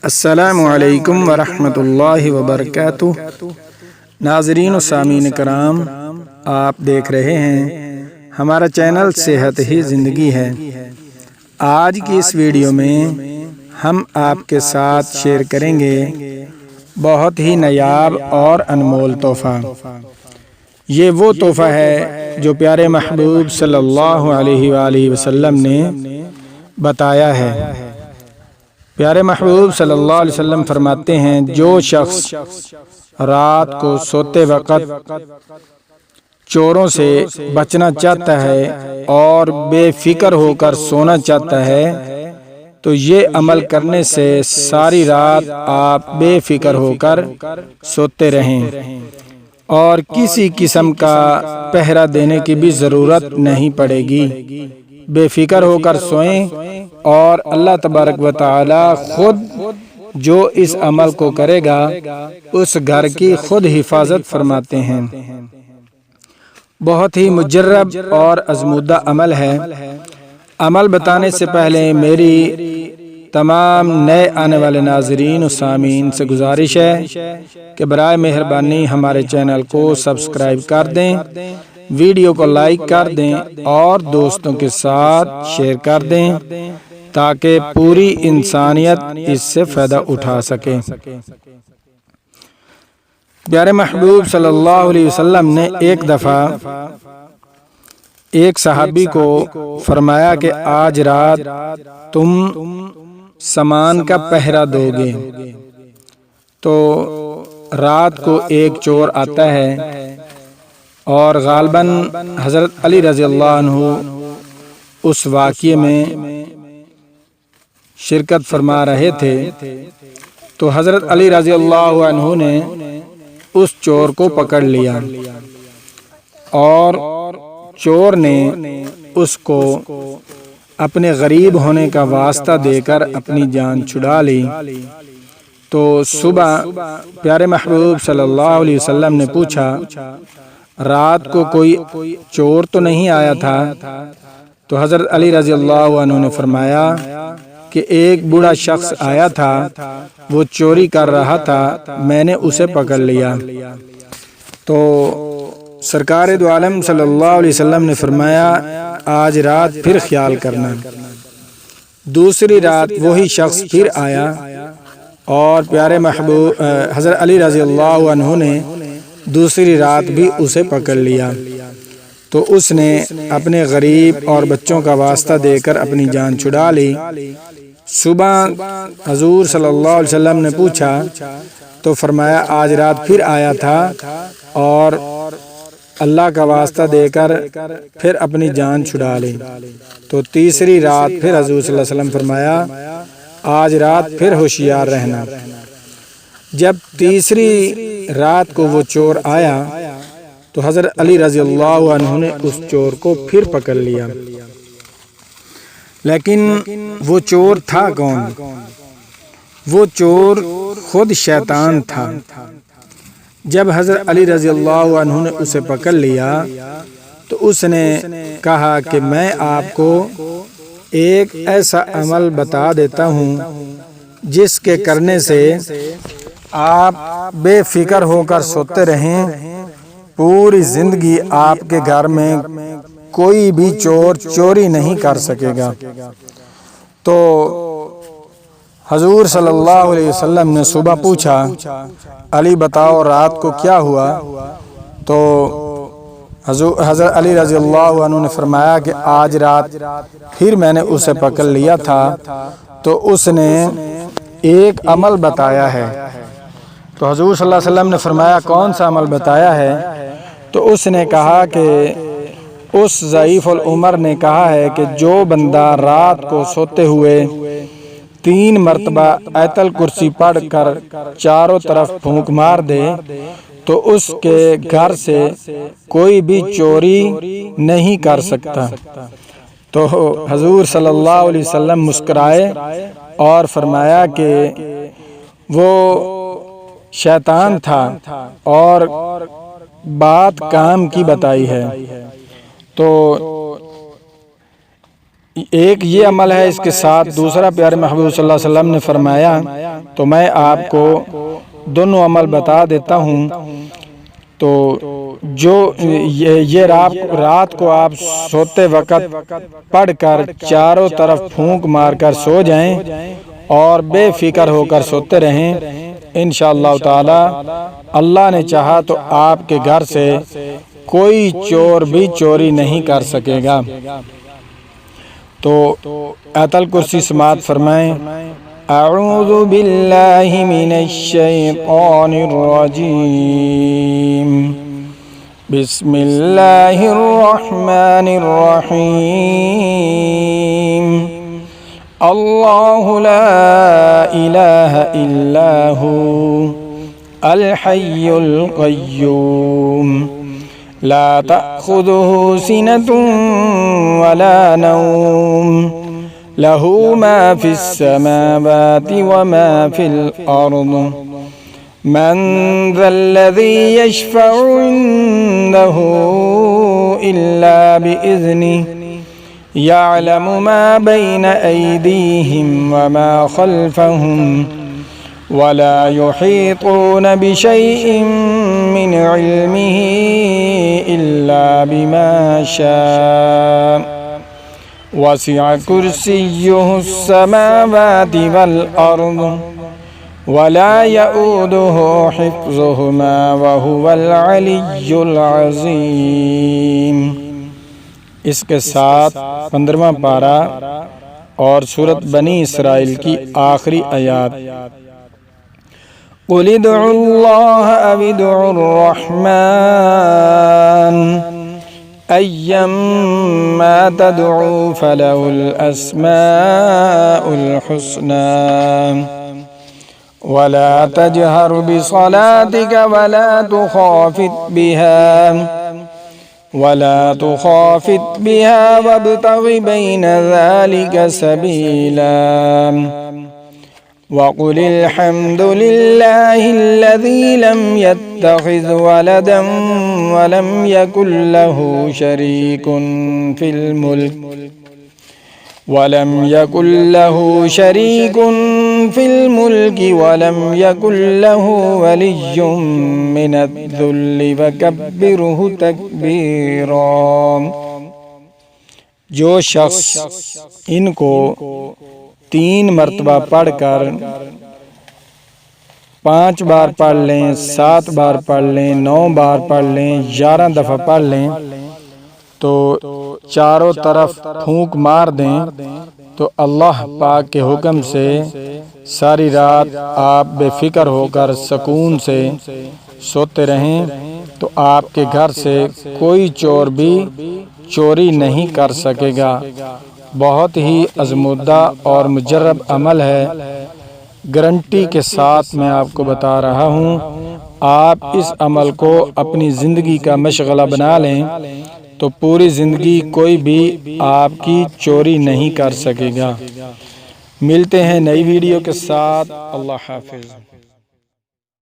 السلام علیکم ورحمۃ اللہ وبرکاتہ۔ ناظرین و سامعین کرام، آپ دیکھ رہے ہیں ہمارا چینل صحت ہی زندگی ہے۔ آج کی اس ویڈیو میں ہم آپ کے ساتھ شیئر کریں گے بہت ہی نایاب اور انمول تحفہ۔ یہ وہ تحفہ ہے جو پیارے محبوب صلی اللہ علیہ وآلہ وسلم نے بتایا ہے۔ پیارے محبوب صلی اللہ علیہ وسلم فرماتے ہیں، جو شخص رات کو سوتے وقت چوروں سے بچنا چاہتا ہے اور بے فکر ہو کر سونا چاہتا ہے تو یہ عمل کرنے سے ساری رات آپ بے فکر ہو کر سوتے رہیں اور کسی قسم کا پہرا دینے کی بھی ضرورت نہیں پڑے گی۔ بے فکر ہو کر سوئیں اور اللہ تبارک و تعالی خود جو اس عمل کو کرے گا اس گھر کی خود حفاظت فرماتے ہیں۔ بہت ہی مجرب اور آزمودہ عمل ہے۔ عمل بتانے سے پہلے میری تمام نئے آنے والے ناظرین و سامعین سے گزارش ہے کہ برائے مہربانی ہمارے چینل کو سبسکرائب کر دیں، ویڈیو کو لائک کر دیں اور دوستوں کے ساتھ شیئر کر دیں تاکہ پوری انسانیت اس سے فائدہ اٹھا سکے۔ پیارے محبوب صلی اللہ علیہ وسلم نے ایک دفعہ ایک صحابی کو فرمایا کہ آج رات تم سامان کا پہرا دو گے۔ تو رات کو ایک چور آتا ہے اور غالباً حضرت علی رضی اللہ عنہ اس واقعے میں شرکت فرما رہے تھے، تو حضرت علی رضی اللہ عنہ نے اس چور کو پکڑ لیا اور چور نے اس کو اپنے غریب ہونے کا واسطہ دے کر اپنی جان چھڑا لی۔ تو صبح پیارے محبوب صلی اللہ علیہ وسلم نے پوچھا، رات کو کوئی چور تو نہیں آیا تھا؟ تو حضرت علی رضی اللہ عنہ نے فرمایا کہ ایک بوڑھا شخص آیا تھا، وہ چوری کر رہا تھا، میں نے اسے پکڑ لیا۔ تو سرکار دو عالم صلی اللہ علیہ وسلم نے فرمایا، آج رات پھر خیال کرنا۔ دوسری رات وہی شخص پھر آیا اور پیارے محبوب حضرت علی رضی اللہ عنہ نے دوسری رات بھی اسے پکڑ لیا۔ تو اس نے اپنے غریب اور بچوں کا واسطہ دے کر اپنی جان چھڑا لی۔ صبح حضور صلی اللہ علیہ وسلم نے پوچھا تو فرمایا، آج رات پھر آیا تھا اور اللہ کا واسطہ دے کر پھر اپنی جان چھڑا لی۔ تو تیسری رات پھر حضور صلی اللہ علیہ وسلم فرمایا، آج رات پھر ہوشیار رہنا۔ جب تیسری رات کو وہ چور آیا تو حضرت علی رضی اللہ عنہ نے اس چور کو پھر پکڑ لیا۔ لیکن وہ چور تھا کون؟ وہ چور خود شیطان تھا۔ جب حضرت علی رضی اللہ عنہ نے اسے پکڑ لیا تو اس نے کہا کہ میں آپ کو ایک ایسا عمل بتا دیتا ہوں جس کے کرنے سے آپ بے فکر ہو کر سوتے رہیں، پوری زندگی آپ کے گھر میں کوئی بھی چور چوری نہیں کر سکے گا۔ تو حضور صلی اللہ علیہ وسلم نے صبح پوچھا، علی بتاؤ رات کو کیا ہوا؟ تو حضرت علی رضی اللہ عنہ نے فرمایا کہ آج رات پھر میں نے اسے پکڑ لیا تھا تو اس نے ایک عمل بتایا ہے۔ تو حضور صلی اللہ علیہ وسلم نے فرمایا، کون سا عمل بتایا ہے؟ تو اس نے کہا کہ اس ضعیف العمر نے کہا ہے کہ جو بندہ رات کو سوتے ہوئے 3 مرتبہ آیت الکرسی پڑھ کر چاروں طرف پھونک مار دے تو اس کے گھر سے کوئی بھی چوری نہیں کر سکتا۔ تو حضور صلی اللہ علیہ وسلم مسکرائے اور فرمایا کہ وہ شیطان تھا اور بات کام کی بتائی ہے۔ تو ایک یہ عمل ہے، اس کے ساتھ دوسرا پیارے محبوب صلی اللہ علیہ وسلم نے فرمایا تو میں آپ کو دونوں عمل بتا دیتا ہوں۔ تو جو یہ رات کو آپ سوتے وقت پڑھ کر چاروں طرف پھونک مار کر سو جائیں اور بے فکر ہو کر سوتے رہیں، انشاءاللہ تعالی اللہ نے چاہا تو آپ کے گھر سے کوئی چور بھی چوری نہیں کر سکے گا۔ تو آیت الکرسی سماعت فرمائیں۔ اعوذ باللہ من الشیطان الرجیم، بسم اللہ الرحمن الرحیم، اللہ لا الہ الا ہو الحی القیوم، لا تأخذہ سنة ولا نوم، له ما في السماوات وما في الأرض، من ذا الذي يشفع عنده إلا بإذنه، يعلم ما بين أيديهم وما خلفهم، ولا يحيطون بشيء من علمه إلا بما شاء، وسع كرسيه السماوات والأرض، ولا يؤوده حفظهما وهو العلي العظيم۔ اس کے ساتھ 15واں پارہ اور سورۃ بنی اسرائیل کی آخری آیات۔ قل ادعوا الله أو ادعوا الرحمن، أيما تدعوا فله الأسماء الحسنى، ولا تجهر بصلاتك ولا تخافت بها وابتغ بين ذلك سبيلا، وقل الحمد لله الذي لم يتخذ ولدا ولم يكن له شريك في الملك ولم يكن له ولي من الذل وكبره تكبيرا۔ جو شخص ان کو 3 مرتبہ پڑھ کر 5 بار پڑھ لیں، 7 بار پڑھ لیں، 9 بار پڑھ لیں، 11 دفعہ پڑھ لیں، تو چاروں طرف پھونک مار دیں تو اللہ پاک کے حکم سے ساری رات آپ بے فکر ہو کر سکون سے سوتے رہیں، تو آپ کے گھر سے کوئی چور بھی چوری نہیں کر سکے گا۔ بہت ہی آزمودہ اور مجرب عمل ہے، گارنٹی کے ساتھ میں آپ کو بتا رہا ہوں۔ آپ اس عمل کو اپنی زندگی کا مشغلہ بنا لیں تو پوری زندگی کوئی بھی آپ کی چوری نہیں کر سکے گا۔ ملتے ہیں نئی ویڈیو کے ساتھ، اللہ حافظ۔